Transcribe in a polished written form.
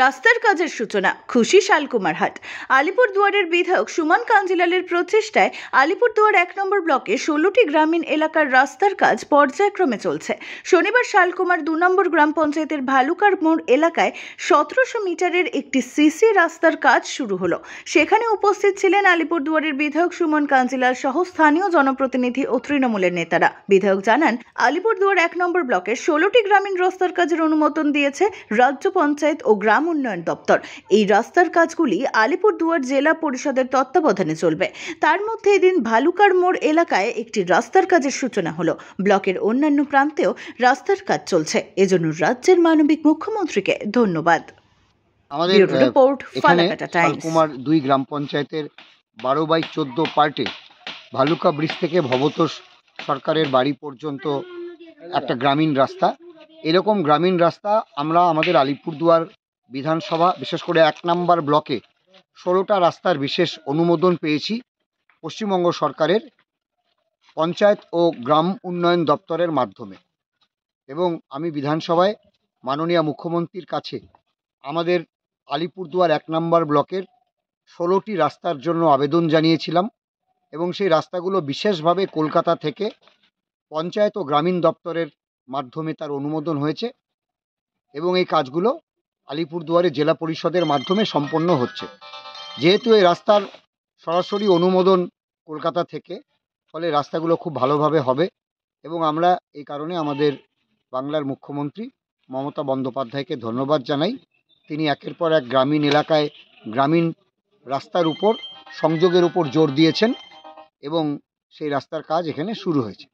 রাস্তার কাজের সূচনা, খুশি শালকুমারহাট। আলিপুরদুয়ারের বিধায়ক সুমন কাঞ্জিলালের প্রচেষ্টায় আলিপুরদুয়ার ১ নম্বর ব্লকে ১৬টি গ্রামীণ এলাকার রাস্তার কাজ পর্যায়ক্রমে চলছে। শনিবার শালকুমার ২ নম্বর গ্রাম পঞ্চায়েতের ভালুকার মোড় এলাকায় ১৭০০ মিটারের একটি সিসি রাস্তার কাজ শুরু হলো। সেখানে উপস্থিত ছিলেন আলিপুরদুয়ারের বিধায়ক সুমন কাঞ্জিলাল সহ স্থানীয় জনপ্রতিনিধি ও তৃণমূলের নেতারা। বিধায়ক জানান, আলিপুরদুয়ার ১ নম্বর ব্লকের ১৬টি গ্রামীণ রাস্তার কাজের অনুমোদন দিয়েছে রাজ্য পঞ্চায়েত ও গ্রাম উন্নয়ন দপ্তর। এই রাস্তার কাজগুলি আলিপুরদুয়ার জেলা পরিষদের তত্ত্বাবধানে চলবে। তার মধ্যে এদিন ভালুকার মোড় এলাকায় একটি রাস্তার কাজের সূচনা হলো। ব্লকের অন্যান্য প্রান্তেও রাস্তার কাজ চলছে। এজন্য রাজ্যের মানবিক মুখ্যমন্ত্রীকে ধন্যবাদ। আমাদের রিপোর্ট, ফালাকাটা টাইমস। শালকুমার ২ গ্রাম পঞ্চায়েতের ১২/১৪ পার্টে ভালুকা ব্রিজ থেকে ভবতোষ সরকারের বাড়ি পর্যন্ত একটা গ্রামীণ রাস্তা। এরকম গ্রামীণ রাস্তা আমরা আমাদের আলিপুরদুয়ার বিধানসভা, বিশেষ করে ১ নম্বর ব্লকে ১৬টা রাস্তার বিশেষ অনুমোদন পেয়েছি পশ্চিমবঙ্গ সরকারের পঞ্চায়েত ও গ্রাম উন্নয়ন দপ্তরের মাধ্যমে। এবং আমি বিধানসভায় মাননীয় মুখ্যমন্ত্রীর কাছে আমাদের আলিপুরদুয়ার ১ নম্বর ব্লকের ১৬টি রাস্তার জন্য আবেদন জানিয়েছিলাম এবং সেই রাস্তাগুলো বিশেষভাবে কলকাতা থেকে পঞ্চায়েত ও গ্রামীণ দপ্তরের মাধ্যমে তার অনুমোদন হয়েছে এবং এই কাজগুলো আলিপুরদুয়ারে জেলা পরিষদের মাধ্যমে সম্পন্ন হচ্ছে। যেহেতু এই রাস্তার সরাসরি অনুমোদন কলকাতা থেকে, ফলে রাস্তাগুলো খুব ভালোভাবে হবে এবং আমরা এই কারণে আমাদের বাংলার মুখ্যমন্ত্রী মমতা বন্দ্যোপাধ্যায়কে ধন্যবাদ জানাই। তিনি একের পর এক গ্রামীণ এলাকায় গ্রামীণ রাস্তার উপর সংযোগের উপর জোর দিয়েছেন এবং সেই রাস্তার কাজ এখানে শুরু হয়েছে।